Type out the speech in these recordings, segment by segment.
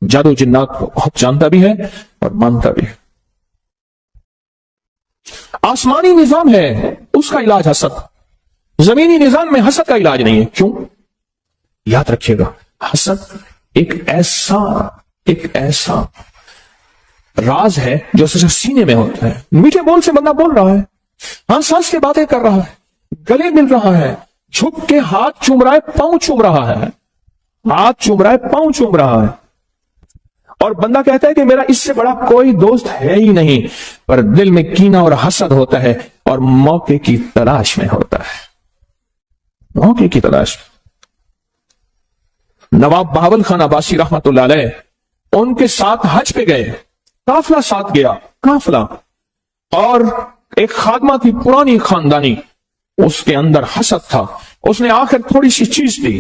جادو جنات کو بہت جانتا بھی ہے اور مانتا بھی ہے۔ آسمانی نظام ہے اس کا علاج حسد، زمینی نظام میں حسد کا علاج نہیں ہے۔ کیوں؟ یاد رکھیے گا، حسد ایک ایسا راز ہے جو صرف سینے میں ہوتا ہے۔ میٹھے بول سے بندہ بول رہا ہے، ہنس ہنس کے باتیں کر رہا ہے، گلے مل رہا ہے، جھک کے ہاتھ چوم رہا ہے، پاؤں چوم رہا ہے، ہاتھ چوم رہا ہے، پاؤں چوم رہا ہے، اور بندہ کہتا ہے کہ میرا اس سے بڑا کوئی دوست ہے ہی نہیں، پر دل میں کینہ اور حسد ہوتا ہے اور موقع کی تلاش میں ہوتا ہے، موقع کی تلاش میں۔ نواب بہاول خان عباسی رحمت اللہ علیہ ان کے ساتھ حج پہ گئے، قافلہ ساتھ گیا، قافلہ، اور ایک خادمہ تھی پرانی خاندانی، اس کے اندر حسد تھا، اس نے آخر تھوڑی سی چیز دی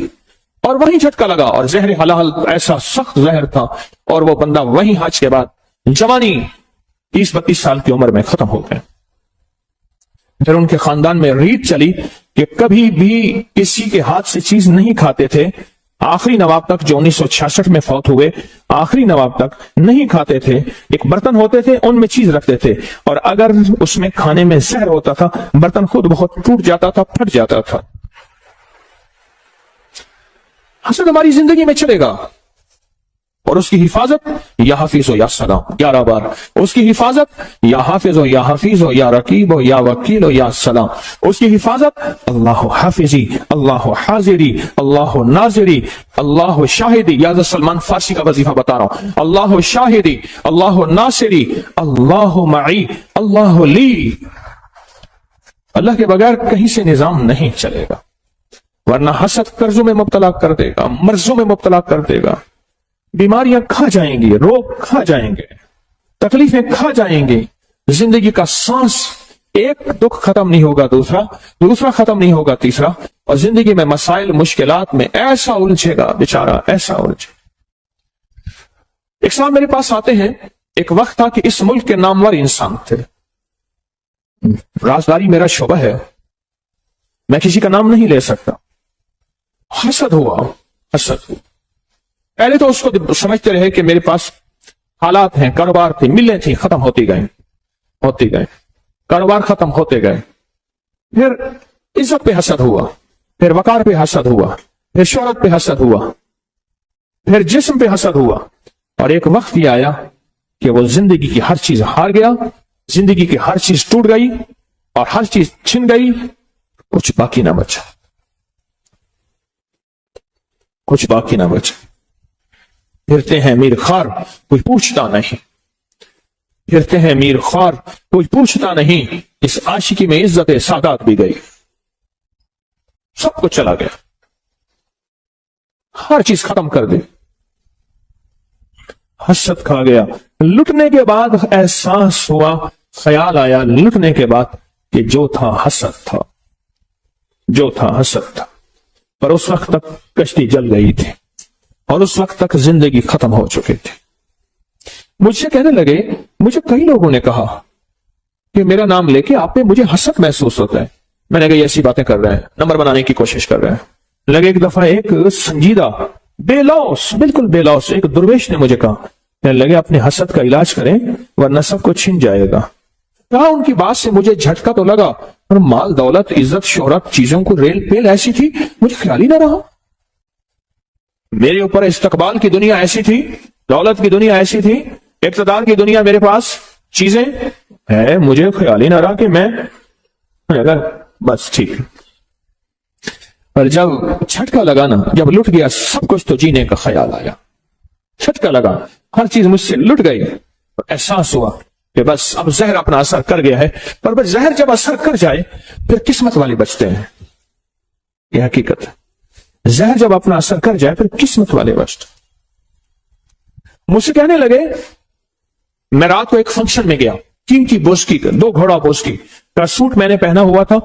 اور وہیں جھٹکا لگا، اور زہر حلال ایسا سخت زہر تھا، اور وہ بندہ وہیں حج کے بعد جوانی 30-32 سال کی عمر میں ختم ہو گیا۔ پھر ان کے خاندان میں ریت چلی کہ کبھی بھی کسی کے ہاتھ سے چیز نہیں کھاتے تھے، آخری نواب تک جو 1966 میں فوت ہوئے، آخری نواب تک نہیں کھاتے تھے، ایک برتن ہوتے تھے ان میں چیز رکھتے تھے، اور اگر اس میں کھانے میں زہر ہوتا تھا برتن خود بہت ٹوٹ جاتا تھا، پھٹ جاتا تھا۔ حسد ہماری زندگی میں چلے گا، اور اس کی حفاظت یا حافظ ہو یا سلام، 11 بار اس کی حفاظت، یا حافظ ہو یا حفیظ ہو یا رقیب ہو یا وکیل ہو یا سلام، اس کی حفاظت اللہ حافظی، اللہ حاضری، اللہ ناظری، اللہ شاہدی۔ یا سلمان فارسی کا وظیفہ بتا رہا ہوں، اللہ شاہدی، اللہ ناصری، اللہ معی، اللہ لی۔ اللہ کے بغیر کہیں سے نظام نہیں چلے گا، ورنہ حسد قرضوں میں مبتلا کر دے گا، مرضوں میں مبتلا کر دے گا، بیماریاں کھا جائیں گی، روگ کھا جائیں گے، تکلیفیں کھا جائیں گی، زندگی کا سانس ایک دکھ ختم نہیں ہوگا، دوسرا ختم نہیں ہوگا، تیسرا، اور زندگی میں مسائل مشکلات میں ایسا الجھے گا بیچارہ، ایسا الجھے۔ ایک سال میرے پاس آتے ہیں، ایک وقت تھا کہ اس ملک کے نامور انسان تھے، رازداری میرا شعبہ ہے، میں کسی کا نام نہیں لے سکتا، حسد ہوا، حسد ہوا۔ پہلے تو اس کو سمجھتے رہے کہ میرے پاس حالات ہیں، کاروبار تھے، ملیں تھیں، ختم ہوتی گئے، کاروبار ختم ہوتے گئے، پھر عزت پہ حسد ہوا، پھر وقار پہ حسد ہوا، پھر شہرت پہ حسد ہوا، پھر جسم پہ حسد ہوا، اور ایک وقت یہ آیا کہ وہ زندگی کی ہر چیز ہار گیا، زندگی کی ہر چیز ٹوٹ گئی اور ہر چیز چھن گئی، کچھ باقی نہ بچا، کچھ باقی نہ بچا۔ پھرتے ہیں میر خوار، کوئی پوچھتا نہیں، پھرتے ہیں میر خوار، کوئی پوچھتا نہیں، اس عاشقی میں عزت سادات بھی گئی، سب کچھ چلا گیا، ہر چیز ختم کر دی، حسد کھا گیا۔ لٹنے کے بعد احساس ہوا، خیال آیا لٹنے کے بعد کہ جو تھا حسد تھا، جو تھا حسد تھا، پر اس وقت تک کشتی جل گئی تھی اور اس وقت تک زندگی ختم ہو چکے تھے۔ مجھ سے کہنے لگے، مجھے کئی لوگوں نے کہا کہ میرا نام لے کے آپ میں مجھے حسد محسوس ہوتا ہے۔ میں نے کہا یہ ایسی باتیں کر رہے ہیں، نمبر بنانے کی کوشش کر رہے ہیں۔ لگے ایک دفعہ ایک سنجیدہ بے لوث، بالکل بے لوث ایک درویش نے مجھے کہا، کہنے لگے اپنے حسد کا علاج کریں ورنہ سب کو چھن جائے گا۔ کہا ان کی بات سے مجھے جھٹکا تو لگا، اور مال دولت عزت شہرت چیزوں کو ریل پیل ایسی تھی مجھے خیال ہی نہ رہا، میرے اوپر استقبال کی دنیا ایسی تھی، دولت کی دنیا ایسی تھی، اقتدار کی دنیا میرے پاس چیزیں ہے، مجھے خیال ہی نہ رہا کہ میں بس ٹھیک۔ پر جب جھٹکا لگا نا، جب لٹ گیا سب کچھ تو جینے کا خیال آیا، جھٹکا لگا، ہر چیز مجھ سے لٹ گئی، احساس ہوا کہ بس اب زہر اپنا اثر کر گیا ہے۔ پر بس زہر جب اثر کر جائے پھر قسمت والے بچتے ہیں، یہ حقیقت ہے، زہر جب اپنا اثر کر جائے پھر قسمت والے بچتے۔ مجھ سے کہنے لگے، میں رات کو ایک فنکشن میں گیا، قیمتی بوسکی کا 2 گھوڑا بوسکی کا سوٹ میں نے پہنا ہوا تھا،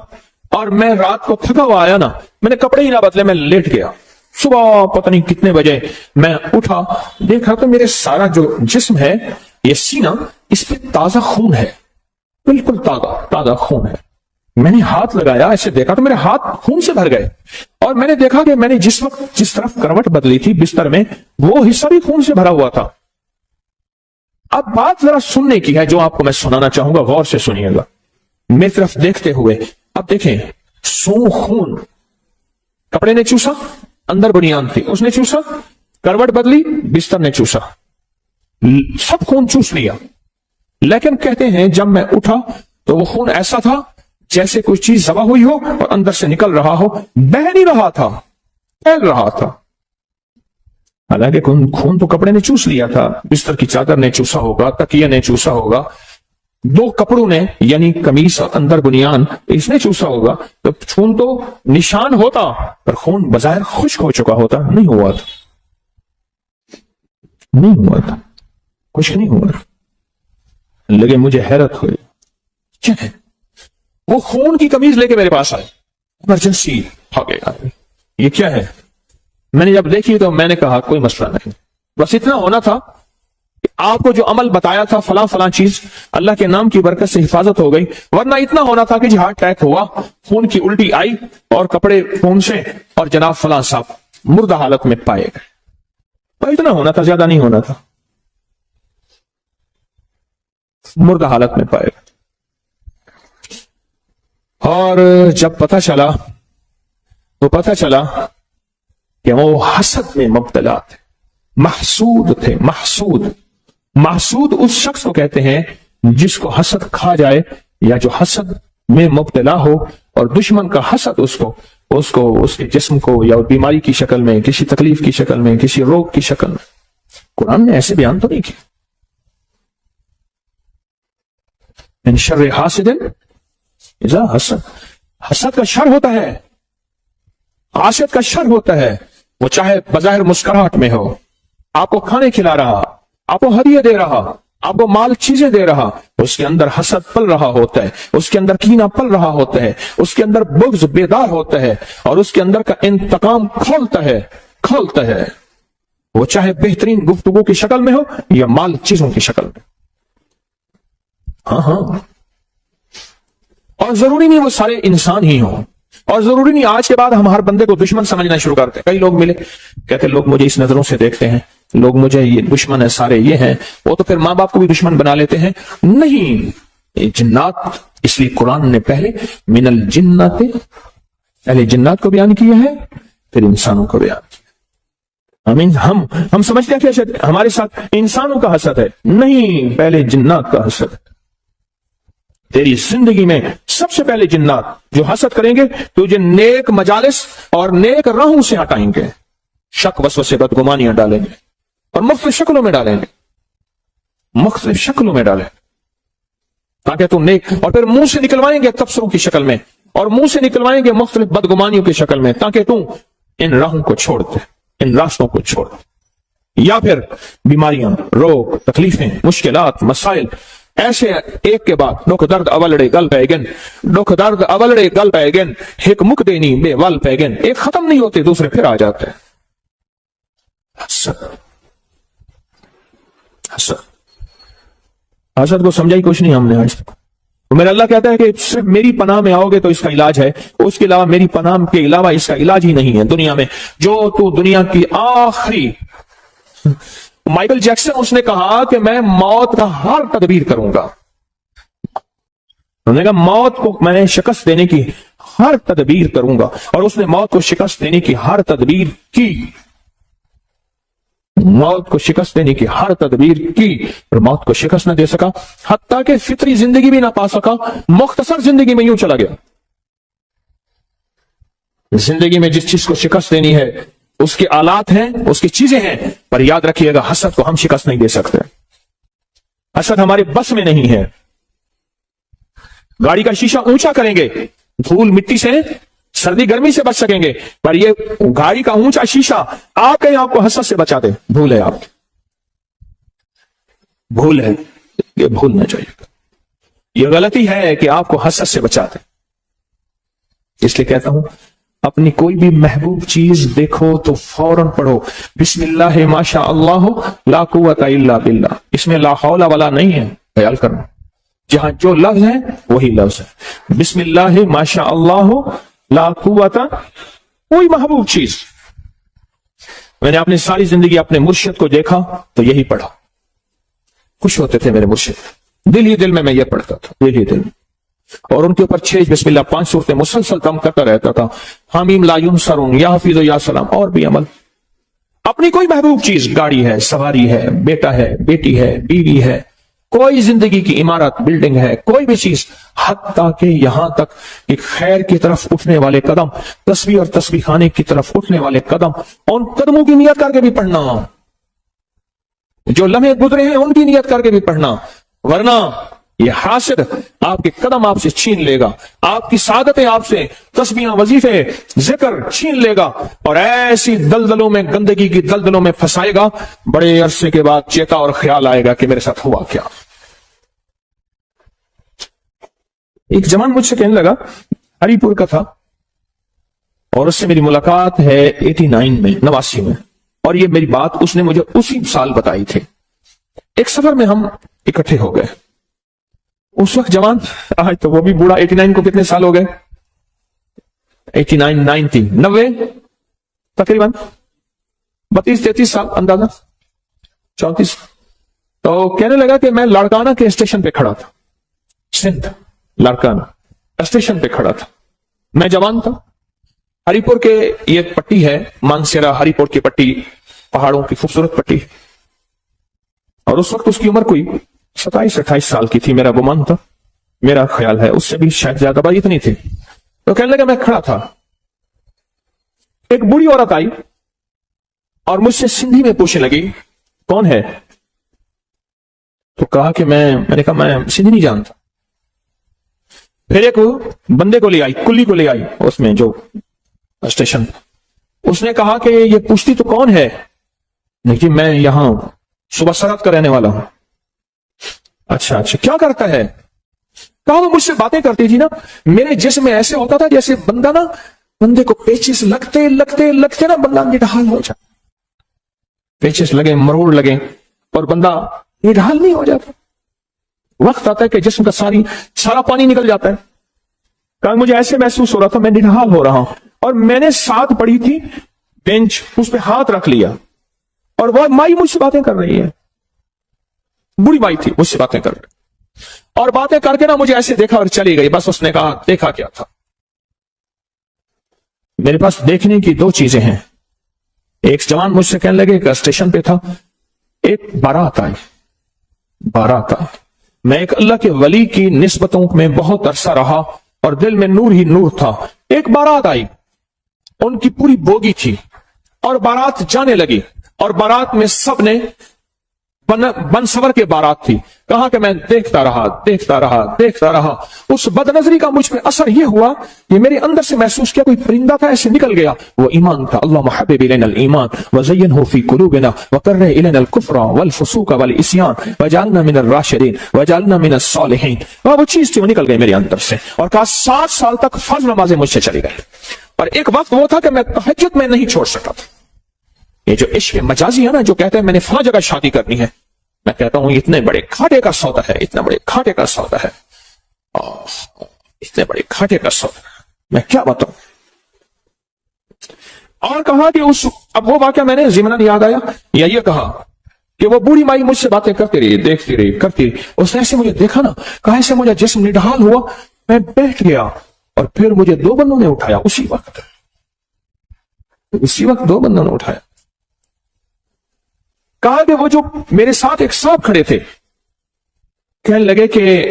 اور میں رات کو تھکا ہوا آیا نا، میں نے کپڑے ہی نہ بدلے، میں لیٹ گیا۔ صبح پتہ نہیں کتنے بجے میں اٹھا، دیکھا تو میرے سارا جو جسم ہے، یہ سینہ، اس پہ تازہ خون ہے، بالکل تازہ خون ہے۔ میں نے ہاتھ لگایا، ایسے دیکھا تو میرے ہاتھ خون سے بھر گئے، اور میں نے دیکھا کہ میں نے جس وقت جس طرف کروٹ بدلی تھی بستر میں، وہ حصہ بھی خون سے بھرا ہوا تھا۔ اب بات ذرا سننے کی ہے جو آپ کو میں سنانا چاہوں گا، غور سے سنیے گا میری طرف دیکھتے ہوئے. اب دیکھیں، خون کپڑے نے چوسا، اندر بنیان تھی اس نے چوسا، کروٹ بدلی بستر نے چوسا، سب خون چوس لیا. لیکن کہتے ہیں جب میں اٹھا تو وہ خون ایسا تھا جیسے کوئی چیز ذبح ہوئی ہو اور اندر سے نکل رہا ہو، بہہ نہیں رہا تھا، پھیل رہا تھا. حالانکہ خون تو کپڑے نے چوس لیا تھا، بستر کی چادر نے چوسا ہوگا، تکیے نے چوسا ہوگا، دو کپڑوں نے یعنی قمیص اور اندر بنیان اس نے چوسا ہوگا. تو خون تو نشان ہوتا پر خون بظاہر خشک ہو چکا ہوتا، نہیں ہوا تھا، نہیں ہوا تھا، خشک نہیں ہوا. لیکن مجھے حیرت ہوئی، کیا ہے وہ خون کی قمیض لے کے میرے پاس آئے، ایمرجنسی آ گیا، یہ کیا ہے؟ میں نے جب دیکھی تو میں نے کہا کوئی مسئلہ نہیں، بس اتنا ہونا تھا کہ آپ کو جو عمل بتایا تھا فلاں فلاں چیز اللہ کے نام کی برکت سے حفاظت ہو گئی، ورنہ اتنا ہونا تھا کہ جی ہارٹ اٹیک ہوا، خون کی الٹی آئی اور کپڑے خون سے اور جناب فلاں صاحب مردہ حالت میں پائے گئے. اتنا ہونا تھا، زیادہ نہیں ہونا تھا، مردہ حالت میں پائے گئے. اور جب پتہ چلا تو پتہ چلا کہ وہ حسد میں مبتلا تھے، محسود تھے. محسود اس شخص کو کہتے ہیں جس کو حسد کھا جائے یا جو حسد میں مبتلا ہو اور دشمن کا حسد اس کو اس کے جسم کو یا بیماری کی شکل میں، کسی تکلیف کی شکل میں، کسی روگ کی شکل میں. قرآن نے ایسے بیان تو نہیں کیا. من شر حاسد اذا حسد، حسد کا شر ہوتا ہے، حاسد کا شر ہوتا ہے. وہ چاہے بظاہر مسکراہٹ میں ہو، آپ کو کھانے کھلا رہا، آپ کو ہدیہ دے رہا، آپ کو مال چیزیں دے رہا، اس کے اندر حسد پل رہا ہوتا ہے، اس کے اندر کینہ پل رہا ہوتا ہے، اس کے اندر بغض بیدار ہوتا ہے اور اس کے اندر کا انتقام کھولتا ہے. وہ چاہے بہترین گفتگو کی شکل میں ہو یا مال چیزوں کی شکل میں. ہاں اور ضروری نہیں وہ سارے انسان ہی ہوں، اور ضروری نہیں آج کے بعد ہم ہر بندے کو دشمن سمجھنا شروع کرتے ہیں. کئی لوگ ملے کہتے لوگ مجھے اس نظروں سے دیکھتے ہیں، لوگ مجھے یہ دشمن ہے، سارے یہ ہیں، وہ تو پھر ماں باپ کو بھی دشمن بنا لیتے ہیں. نہیں، جنات، اس لیے قرآن نے پہلے من الجنات، پہلے جنات کو بیان کیا ہے پھر انسانوں کو بیان کیا. ہم سمجھتے ہیں کہ ہمارے ساتھ انسانوں کا حسد ہے، نہیں، پہلے جنات کا حسد ہے. تیری زندگی میں سب سے پہلے جنات جو حسد کریں گے تجھے نیک مجالس اور نیک راہوں سے ہٹائیں گے، شک وسوسے بدگمانیاں ڈالیں گے اور مختلف شکلوں میں ڈالیں گے تاکہ تم نیک، اور پھر منہ سے نکلوائیں گے تبصروں کی شکل میں اور منہ سے نکلوائیں گے مختلف بدگمانیوں کی شکل میں تاکہ تم ان راہوں کو چھوڑ دے، ان راستوں کو چھوڑ دے. یا پھر بیماریاں، روگ، تکلیفیں، مشکلات، مسائل ایسے ایک کے بعد دکھ درد اولڑے گل پیگن، دکھ درد اولڑے گل پیگن، ایک مک دینی بے ول پیگن، ایک ختم نہیں ہوتے دوسرے پھر آ جاتے ہیں. حسد کو سمجھا ہی کچھ نہیں ہم نے آج تک. میرا اللہ کہتا ہے کہ صرف میری پناہ میں آؤ گے تو اس کا علاج ہے، اس کے علاوہ میری پناہ کے علاوہ اس کا علاج ہی نہیں ہے دنیا میں. جو تو دنیا کی آخری، مائیکل جیکسن اس نے کہا کہ میں موت کا ہر تدبیر کروں گا. انہوں نے کہا موت کو میں شکست دینے کی ہر تدبیر کروں گا، اور اس نے موت کو شکست دینے کی ہر تدبیر کی، موت کو شکست دینے کی ہر تدبیر کی، اور موت کو شکست نہ دے سکا، حتیٰ کہ فطری زندگی بھی نہ پا سکا، مختصر زندگی میں یوں چلا گیا. زندگی میں جس چیز کو شکست دینی ہے اس کے آلات ہیں، اس کی چیزیں ہیں، پر یاد رکھیے گا حسد کو ہم شکست نہیں دے سکتے. حسد ہمارے بس میں نہیں ہے. گاڑی کا شیشہ اونچا کریں گے، دھول مٹی سے، سردی گرمی سے بچ سکیں گے، پر یہ گاڑی کا اونچا شیشہ آپ کہیں آپ کو حسد سے بچا دے، بھول ہے. آپ بھول ہے، یہ بھولنا چاہیے. یہ غلطی ہے کہ آپ کو حسد سے بچا دے. اس لیے کہتا ہوں اپنی کوئی بھی محبوب چیز دیکھو تو فوراً پڑھو بسم اللہ ما شاء اللہ لا قوت الا باللہ. اس میں لا حول ولا نہیں ہے، خیال کرنا. جہاں جو لفظ ہے وہی لفظ ہے. بسم اللہ ما شاء اللہ لا قوت، کوئی محبوب چیز. میں نے اپنی ساری زندگی اپنے مرشد کو دیکھا تو یہی پڑھا. خوش ہوتے تھے میرے مرشد، دل ہی دل میں یہ پڑھتا تھا، دل ہی دل میں، اور ان کے اوپر 6 بسم اللہ 5 صورتیں مسلسل دم کرتا رہتا تھا، حمیم لا ینصرون، یا حفیظ یا سلام، اور بھی عمل۔ اپنی کوئی محبوب چیز، گاڑی ہے، سواری ہے، بیٹا ہے، بیٹی ہے، بیوی ہے، کوئی زندگی کی عمارت، بلڈنگ ہے، کوئی بھی چیز، حتیٰ کہ یہاں تک کہ خیر کی طرف اٹھنے والے قدم، تسبیح اور تسبیح خانے کی طرف اٹھنے والے قدم، ان قدموں کی نیت کر کے بھی پڑھنا، جو لمحے گزرے ہیں ان کی نیت کر کے بھی پڑھنا، ورنہ یہ حاسد آپ کے قدم آپ سے چھین لے گا، آپ کی سعادتیں آپ سے، تسبیحاں، وظیفے، ذکر چھین لے گا، اور ایسی دلدلوں میں، گندگی کی دلدلوں میں پھنسائے گا، بڑے عرصے کے بعد چیتا اور خیال آئے گا کہ میرے ساتھ ہوا کیا۔ ایک جوان مجھ سے کہنے لگا، ہری پور کا تھا، اور اس سے میری ملاقات ہے 89 میں، 89 میں، اور یہ میری بات اس نے مجھے اسی سال بتائی تھی۔ ایک سفر میں ہم اکٹھے ہو گئے، اس وقت جوان، آج تو وہ بھی بوڑھا، 89 کو کتنے سال ہو گئے؟ 89 90 90 تقریباً 32-33 سال اندازہ، 34۔ تو کہنے لگا کہ میں لاڑکانہ کے اسٹیشن پہ کھڑا تھا، سندھ لاڑکانہ اسٹیشن پہ کھڑا تھا، میں جوان تھا، ہری پور کے یہ پٹی ہے، مانسیرا ہری پور کی پٹی، پہاڑوں کی خوبصورت پٹی، اور اس وقت اس کی عمر کوئی 27-28 سال کی تھی، میرا گمان تھا، میرا خیال ہے اس سے بھی شاید زیادہ بڑی اتنی تھی۔ تو کہنے لگا میں کھڑا تھا، ایک بوڑھی عورت آئی اور مجھ سے سندھی میں پوچھنے لگی کون ہے؟ تو کہا کہ میں نے کہا میں سندھی نہیں جانتا۔ پھر ایک بندے کو لے آئی، کلی کو لے آئی اس میں جو اسٹیشن، اس نے کہا کہ یہ پوچھتی تو کون ہے؟ نہیں میں یہاں صبح سرحد کا رہنے والا ہوں۔ اچھا کیا کرتا ہے؟ کہا وہ مجھ سے باتیں کرتی تھی نا، میرے جسم میں ایسے ہوتا تھا جیسے بندے کو پیچز لگتے لگتے لگتے نا بندہ نڈھال ہو جائے، پیچز لگے، مروڑ لگے، اور بندہ نڈھال نہیں ہو جاتا، وقت آتا ہے کہ جسم کا سارا پانی نکل جاتا ہے۔ کہا مجھے ایسے محسوس ہو رہا تھا، میں نڈھال ہو رہا ہوں، اور میں نے ساتھ پڑی تھی بینچ، اس پہ ہاتھ رکھ لیا، اور وہ مائی مجھ سے باتیں کر رہی ہے، بڑی مائی تھی، مجھ سے باتیں کر رہی، اور باتیں کر کے نا مجھے ایسے دیکھا اور چلی گئی۔ بس اس نے کہا دیکھا کیا تھا؟ میرے پاس دیکھنے کی 2 چیزیں ہیں۔ ایک جوان مجھ سے کہنے لگے کہ اسٹیشن پہ تھا، ایک بارات آئی، بارات آئی، میں ایک اللہ کے ولی کی نسبتوں میں بہت عرصہ رہا اور دل میں نور ہی نور تھا، ایک بارات آئی، ان کی پوری بوگی تھی، اور بارات جانے لگی، اور بارات میں سب نے بن سور کے بارات تھی۔ کہا کہ میں دیکھتا رہا، اس بد نظری کا مجھ پہ اثر یہ ہوا کہ میرے اندر سے محسوس کیا کوئی پرندہ تھا ایسے نکل گیا، وہ ایمان تھا۔ اللہ محبب الینا الایمان وزینہ فی قلوبنا وکرہ الینا الکفر والفسوق والعصیان وجعلنا من الراشدین وجعلنا من الصالحین۔ وہ چیز تھی، وہ نکل گئی میرے اندر سے، اور کہا 7 سال تک فرض نمازیں مجھ سے چلی گئی، اور ایک وقت وہ تھا کہ میں تہجد میں نہیں چھوڑ سکا تھا۔ یہ جو عشق مجازی ہے نا، جو کہتے ہیں میں نے فلاں جگہ شادی کرنی ہے، میں کہتا ہوں اتنے بڑے کھاٹے کا سودا ہے، اتنا بڑے کھاٹے کا سودا ہے، اتنے بڑے کھاٹے کا سودا ہے، میں کیا بتاؤں۔ اور کہا کہ اب وہ واقعہ میں نے ضمناً یاد آیا، یا یہ کہا کہ وہ بوڑھی مائی مجھ سے باتیں کرتی رہی، دیکھتی رہی، کرتی رہی، اس نے ایسے مجھے دیکھا نا، کہا ایسے مجھے جسم نڈھال ہوا، میں بیٹھ گیا، اور پھر مجھے 2 بندوں نے اٹھایا، اسی وقت 2 بندوں نے اٹھایا۔ کہا کہ وہ جو میرے ساتھ ایک صاحب کھڑے تھے، کہنے لگے کہ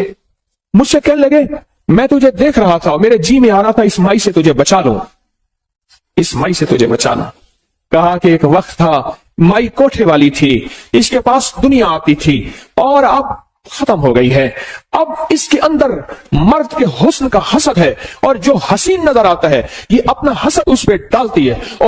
مجھ سے کہنے لگے میں تجھے دیکھ رہا تھا، اور میرے جی میں آ رہا تھا اس مائی سے تجھے بچا لوں، اس مائی سے تجھے بچا لوں۔ کہا کہ ایک وقت تھا، مائی کوٹھے والی تھی، اس کے پاس دنیا آتی تھی، اور اب ختم ہو گئی ہے، اب اس کے اندر مرد کے حسن کا حسد ہے، اور جو حسین نظر آتا ہے یہ اپنا حسد اس پہ ڈالتی ہے، اور